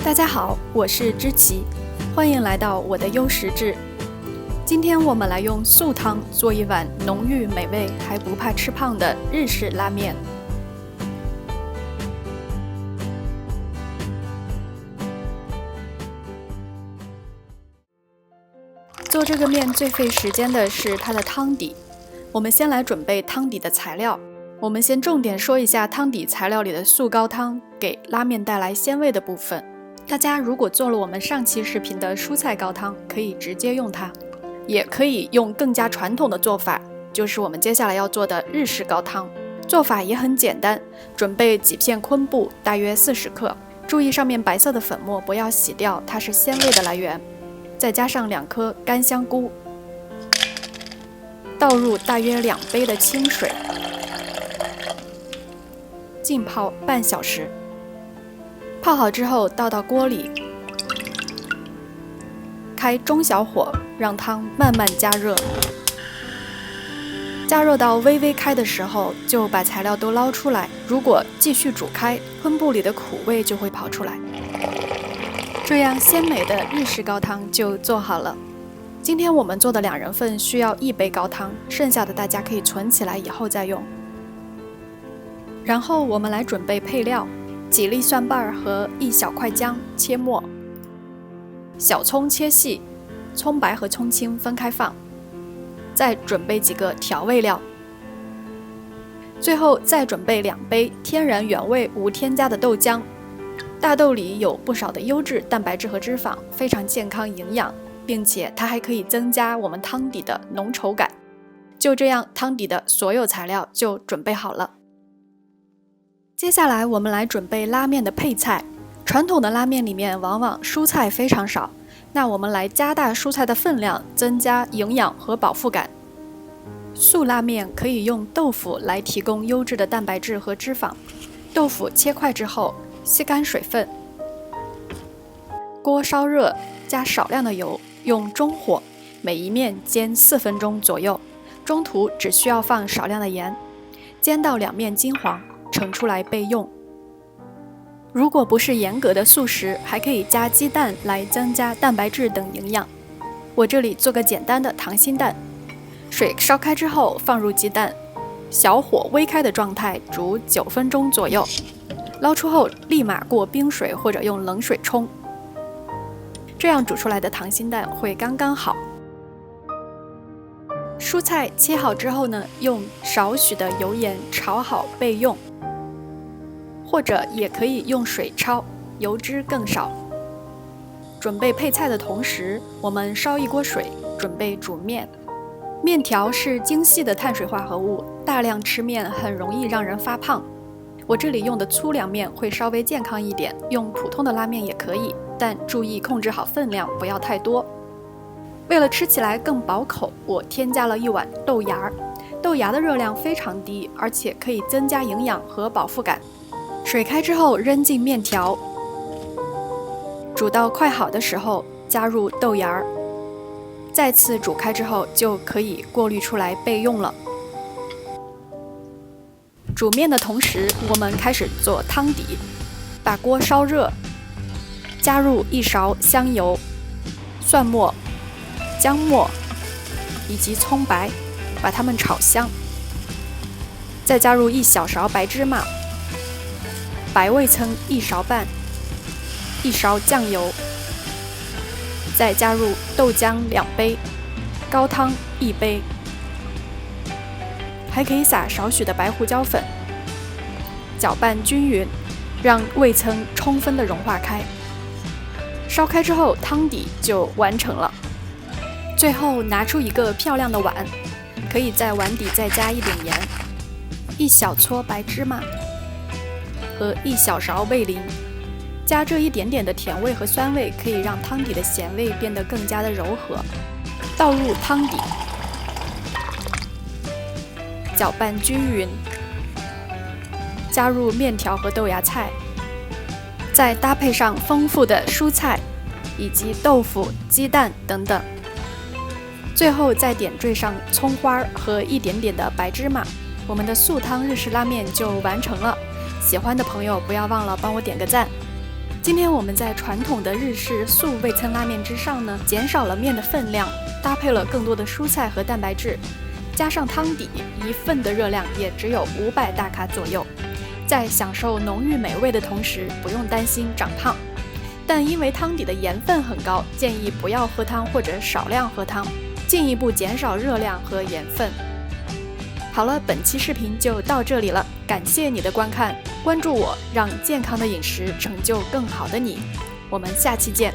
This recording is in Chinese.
大家好，我是知琪，欢迎来到我的优食志。今天我们来用素汤做一碗浓郁美味还不怕吃胖的日式拉面。做这个面最费时间的是它的汤底。我们先来准备汤底的材料。我们先重点说一下汤底材料里的素高汤给拉面带来鲜味的部分。大家如果做了我们上期视频的蔬菜高汤，可以直接用它，也可以用更加传统的做法，就是我们接下来要做的日式高汤。做法也很简单，准备几片昆布，大约40克，注意上面白色的粉末不要洗掉，它是鲜味的来源。再加上2颗干香菇，倒入大约2杯的清水，浸泡半小时。泡好之后倒到锅里，开中小火，让汤慢慢加热。加热到微微开的时候，就把材料都捞出来。如果继续煮开，昆布里的苦味就会跑出来。这样鲜美的日式高汤就做好了。今天我们做的2人份需要1杯高汤，剩下的大家可以存起来以后再用。然后我们来准备配料，几粒蒜瓣和1小块姜切末，小葱切细，葱白和葱青分开放。再准备几个调味料，最后再准备2杯天然原味无添加的豆浆。大豆里有不少的优质蛋白质和脂肪，非常健康营养，并且它还可以增加我们汤底的浓稠感。就这样，汤底的所有材料就准备好了。接下来我们来准备拉面的配菜。传统的拉面里面往往蔬菜非常少，那我们来加大蔬菜的分量，增加营养和饱腹感。素拉面可以用豆腐来提供优质的蛋白质和脂肪。豆腐切块之后，吸干水分。锅烧热，加少量的油，用中火，每一面煎4分钟左右，中途只需要放少量的盐，煎到2面金黄，盛出来备用。如果不是严格的素食，还可以加鸡蛋来增加蛋白质等营养。我这里做个简单的溏心蛋。水烧开之后放入鸡蛋，小火微开的状态煮9分钟左右。捞出后立马过冰水或者用冷水冲，这样煮出来的溏心蛋会刚刚好。蔬菜切好之后呢，用少许的油盐炒好备用，或者也可以用水焯，油脂更少。准备配菜的同时，我们烧一锅水，准备煮面。面条是精细的碳水化合物，大量吃面很容易让人发胖。我这里用的粗粮面会稍微健康一点，用普通的拉面也可以，但注意控制好分量，不要太多。为了吃起来更饱口，我添加了1碗豆芽。豆芽的热量非常低，而且可以增加营养和饱腹感。水开之后扔进面条，煮到快好的时候加入豆芽，再次煮开之后就可以过滤出来备用了。煮面的同时，我们开始做汤底。把锅烧热，加入1勺香油、蒜末、姜末以及葱白，把它们炒香。再加入1小勺白芝麻、白味噌1勺半、1勺酱油，再加入豆浆2杯、高汤1杯。还可以撒少许的白胡椒粉，搅拌均匀，让味噌充分的融化开。烧开之后，汤底就完成了。最后拿出一个漂亮的碗，可以在碗底再加1点盐、1小撮白芝麻和1小勺味淋。加这一点点的甜味和酸味，可以让汤底的咸味变得更加的柔和。倒入汤底，搅拌均匀，加入面条和豆芽菜，再搭配上丰富的蔬菜以及豆腐、鸡蛋等等，最后再点缀上葱花和一点点的白芝麻，我们的素汤日式拉面就完成了。喜欢的朋友不要忘了帮我点个赞。今天我们在传统的日式素味噌拉面之上呢，减少了面的分量，搭配了更多的蔬菜和蛋白质，加上汤底，一份的热量也只有500大卡左右。在享受浓郁美味的同时，不用担心长胖。但因为汤底的盐分很高，建议不要喝汤或者少量喝汤，进一步减少热量和盐分。好了，本期视频就到这里了，感谢你的观看，关注我，让健康的饮食成就更好的你。我们下期见。